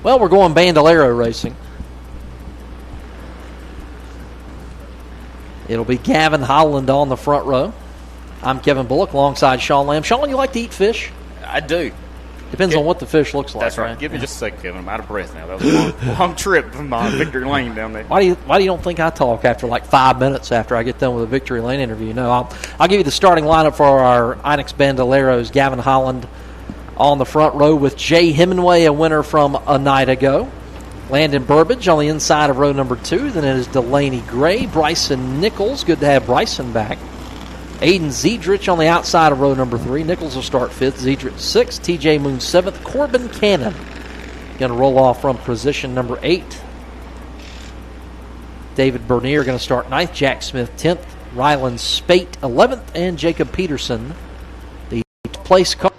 Well, we're going Bandolero racing. It'll be Gavin Holland on the front row. I'm Kevin Bullock alongside Sean Lamb. Sean, you like to eat fish? I do. Depends on what the fish looks like. That's right. Give me just a second, Kevin. I'm out of breath now. That was a long trip from Victory Lane down there. Why do you don't think I talk after like 5 minutes after I get done with a Victory Lane interview? No, I'll give you the starting lineup for our Inex Bandoleros. Gavin Holland on the front row with Jay Hemingway, a winner from a night ago. Landon Burbage on the inside of row number 2. Then it is Delaney Gray, Bryson Nichols. Good to have Bryson back. Aiden Ziedrich on the outside of row number 3. Nichols will start 5th. Ziedrich 6th. TJ Moon 7th. Corbin Cannon going to roll off from position number 8. David Bernier going to start 9th. Jack Smith 10th. Rylan Spate 11th. And Jacob Peterson, the place car.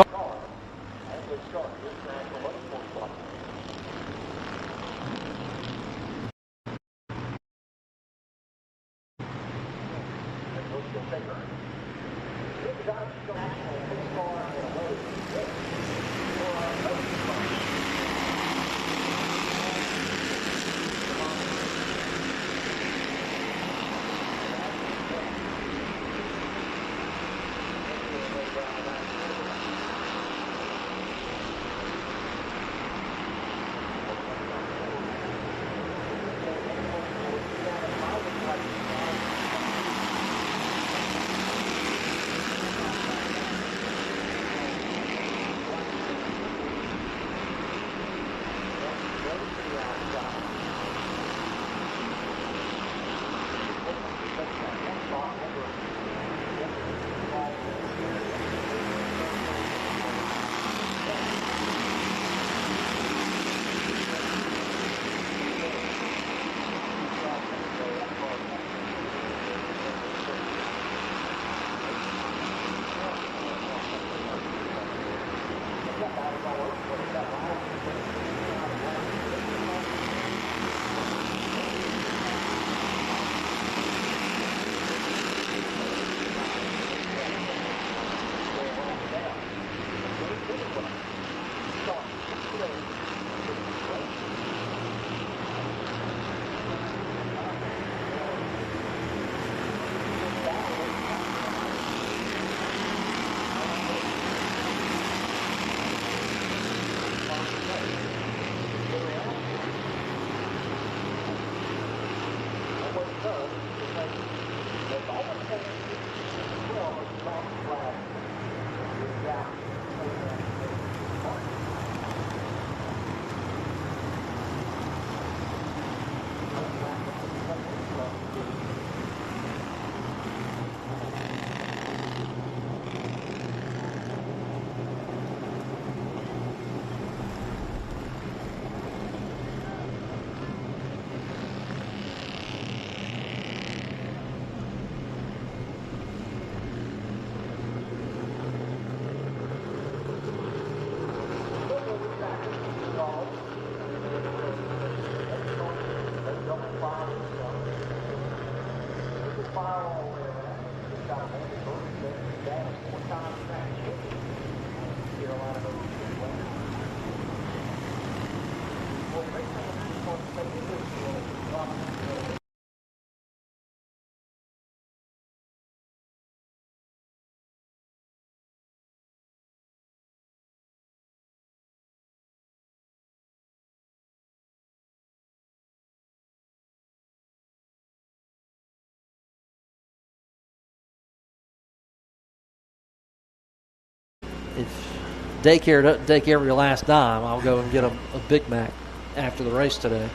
If daycare doesn't take every last dime, I'll go and get a Big Mac after the race today.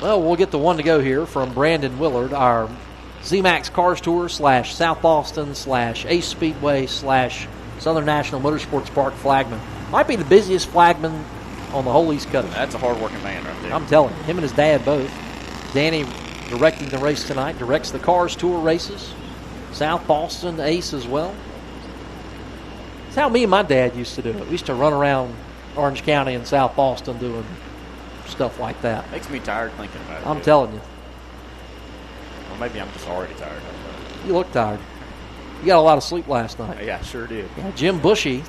Well, we'll get the one to go here from Brandon Willard, our ZMAX Cars Tour / South Boston / Ace Speedway / Southern National Motorsports Park flagman. Might be the busiest flagman on the whole East Coast. That's a hard-working man right there. I'm telling you, him and his dad both. Danny directing the race tonight, directs the Cars Tour races. South Boston, Ace as well. It's how me and my dad used to do it. We used to run around Orange County and South Boston doing stuff like that. Makes me tired thinking about it. I'm telling you. Well, maybe I'm just already tired. You look tired. You got a lot of sleep last night. Yeah, sure did. Yeah, Jim Bushy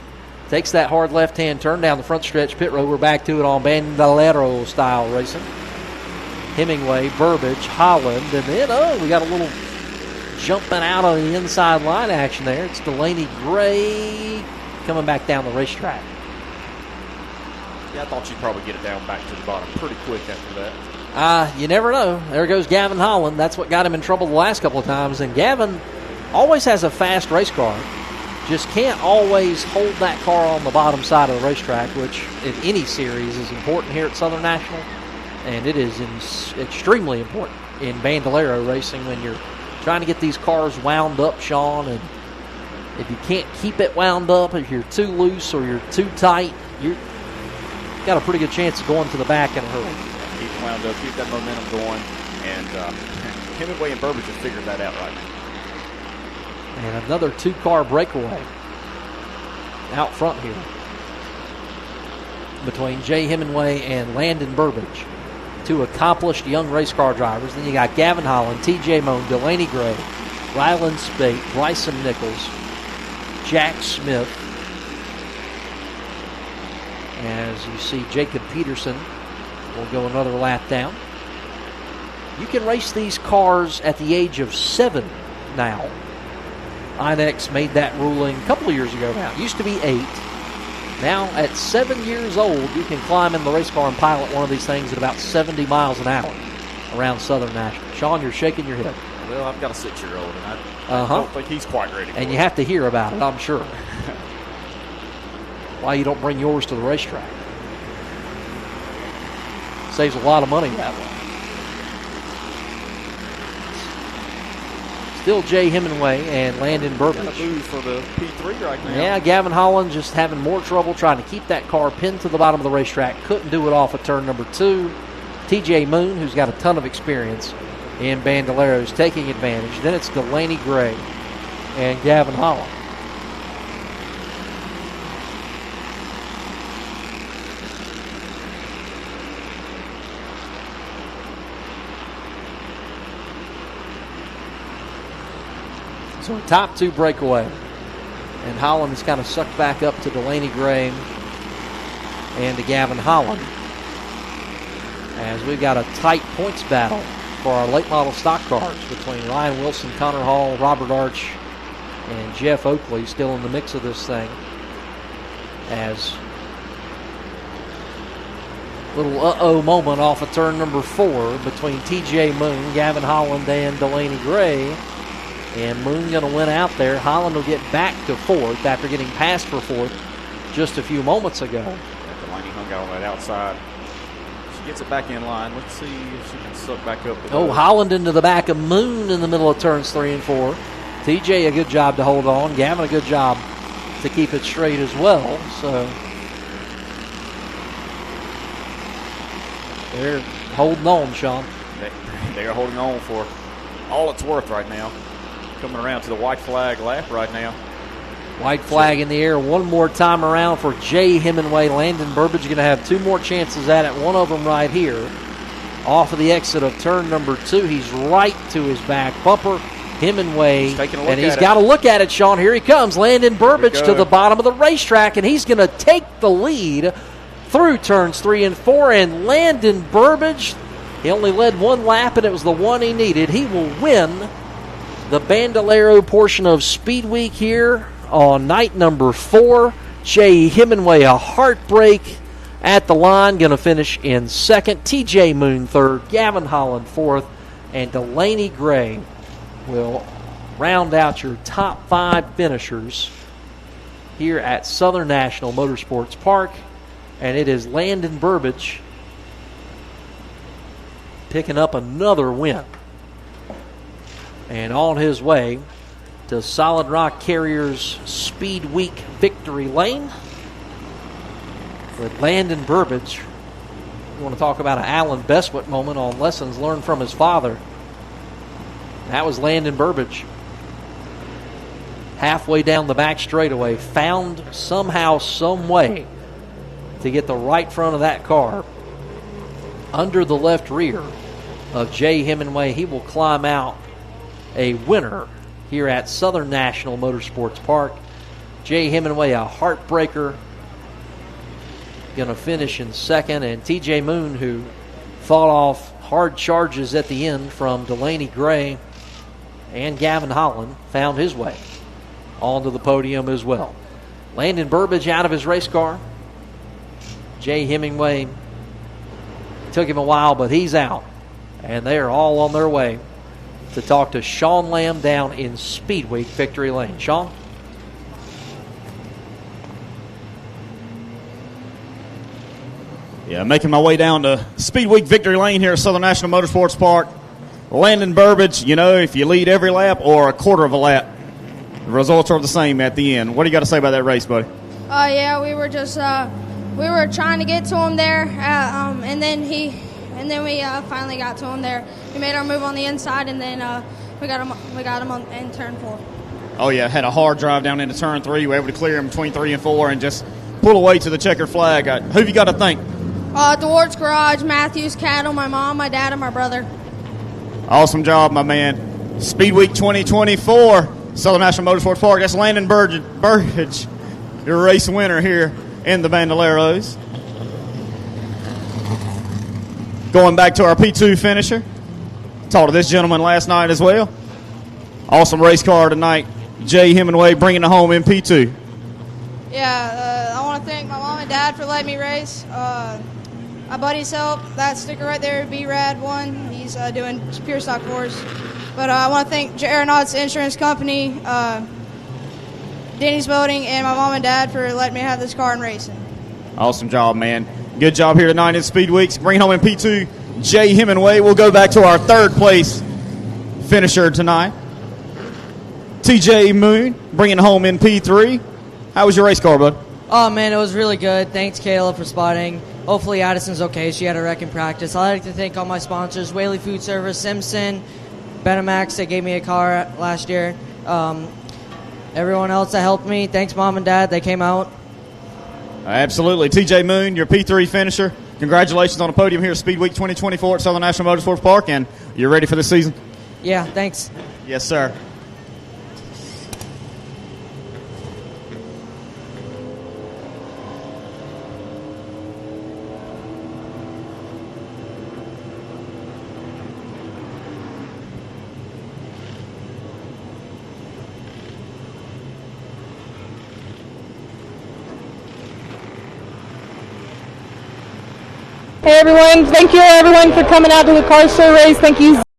takes that hard left-hand turn down the front stretch pit road. We're back to it on Bandolero style racing. Hemingway, Burbage, Holland, and then, we got a little jumping out on the inside line action there. It's Delaney Gray coming back down the racetrack. Yeah, I thought you'd probably get it down back to the bottom pretty quick after that. You never know. There goes Gavin Holland. That's what got him in trouble the last couple of times. And Gavin always has a fast race car. Just can't always hold that car on the bottom side of the racetrack, which in any series is important here at Southern National. And it is extremely important in Bandolero racing when you're trying to get these cars wound up, Sean. And if you can't keep it wound up, if you're too loose or you're too tight, you've got a pretty good chance of going to the back in a hurry. Keep it wound up, keep that momentum going. And Hemingway and Burbage have figured that out right now. And another two-car breakaway out front here between Jay Hemingway and Landon Burbage, two accomplished young race car drivers. Then you got Gavin Holland, T.J. Moan, Delaney Gray, Ryland Spate, Bryson Nichols, Jack Smith. As you see, Jacob Peterson will go another lap down. You can race these cars at the age of 7 now. INEX made that ruling a couple of years ago now. It used to be 8. Now, at 7 years old, you can climb in the race car and pilot one of these things at about 70 miles an hour around Southern National. Sean, you're shaking your head. Well, I've got a 6-year-old, and I don't think he's quite ready for And it. you have to hear about it, I'm sure. Why you don't bring yours to the racetrack. Saves a lot of money that way. Still Jay Hemingway and Landon Burbage. Got a move for the P3 right now. Yeah, Gavin Holland just having more trouble trying to keep that car pinned to the bottom of the racetrack. Couldn't do it off of turn number 2. T.J. Moon, who's got a ton of experience in Bandoleros, taking advantage. Then it's Delaney Gray and Gavin Holland. So a top 2 breakaway. And Holland is kind of sucked back up to Delaney Gray and to Gavin Holland. As we've got a tight points battle for our late model stock cars between Ryan Wilson, Connor Hall, Robert Arch, and Jeff Oakley still in the mix of this thing. As little uh-oh moment off of turn number 4 between T.J. Moon, Gavin Holland, and Delaney Gray. And Moon going to win out there. Holland will get back to 4th after getting passed for 4th just a few moments ago. Yeah, Delaney hung out on that outside. She gets it back in line. Let's see if she can suck back up. Holland into the back of Moon in the middle of turns 3 and 4. TJ a good job to hold on. Gavin a good job to keep it straight as well. So they're holding on, Sean. They are holding on for all it's worth right now. Coming around to the white flag lap right now. White flag in the air one more time around for Jay Hemingway. Landon Burbage going to have 2 more chances at it. One of them right here. Off of the exit of turn number 2. He's right to his back bumper. Hemingway. And he's got to look at it, Sean. Here he comes. Landon Burbage to the bottom of the racetrack. And he's going to take the lead through turns 3 and 4. And Landon Burbage, he only led 1 lap, and it was the one he needed. He will win the Bandolero portion of Speedweek here on night number 4. Jay Hemingway, a heartbreak at the line, going to finish in 2nd. T.J. Moon 3rd, Gavin Holland 4th, and Delaney Gray will round out your top 5 finishers here at Southern National Motorsports Park. And it is Landon Burbage picking up another win and on his way to Solid Rock Carriers Speedweek victory lane with Landon Burbage. You want to talk about an Alan Bestwick moment on lessons learned from his father. That was Landon Burbage. Halfway down the back straightaway, found somehow, some way to get the right front of that car under the left rear of Jay Hemingway. He will climb out a winner here at Southern National Motorsports Park. Jay Hemingway, a heartbreaker, going to finish in second, and TJ Moon, who fought off hard charges at the end from Delaney Gray and Gavin Holland, found his way onto the podium as well. Landon Burbidge out of his race car. Jay Hemingway, took him a while, but he's out. And they're all on their way to talk to Sean Lamb down in Speedweek Victory Lane. Sean? Yeah, making my way down to Speedweek Victory Lane here at Southern National Motorsports Park. Landon Burbidge, you know, if you lead every lap or a quarter of a lap, the results are the same at the end. What do you got to say about that race, buddy? Yeah, we were just we were trying to get to him there, and then we finally got to him there. We made our move on the inside, and then we got him on in turn 4. Oh yeah, had a hard drive down into turn 3. You were able to clear him between 3 and 4, and just pull away to the checkered flag. Who have you got to thank? DeWart's Garage, Matthews Cattle, my mom, my dad, and my brother. Awesome job, my man. Speedweek 2024, Southern National Motorsports Park. That's Landon Burbidge, your race winner here in the Bandoleros. Going back to our P2 finisher. Talked to this gentleman last night as well. Awesome race car tonight. Jay Hemingway bringing it home in P2. Yeah, I want to thank my mom and dad for letting me race. My buddy's help, that sticker right there, B-Rad1. He's doing pure stock for us. But I want to thank Aeronauts Insurance Company, Denny's Boating, and my mom and dad for letting me have this car and racing. Awesome job, man. Good job here tonight in Speedweeks. Bringing home in P2, Jay Hemingway. We'll go back to our third place finisher tonight. TJ Moon bringing home in P3. How was your race car, bud? Oh, man, it was really good. Thanks, Kayla, for spotting. Hopefully Addison's okay. She had a wreck in practice. I'd like to thank all my sponsors, Whaley Food Service, Simpson, Benamax, they gave me a car last year. Everyone else that helped me, thanks, Mom and Dad. They came out. Absolutely. TJ Moon, your P3 finisher. Congratulations on the podium here at Speedweek 2024 at Southern National Motorsports Park, and you're ready for the season? Yeah, thanks. Yes, sir. Hey everyone, thank you everyone for coming out to the car show race. Thank you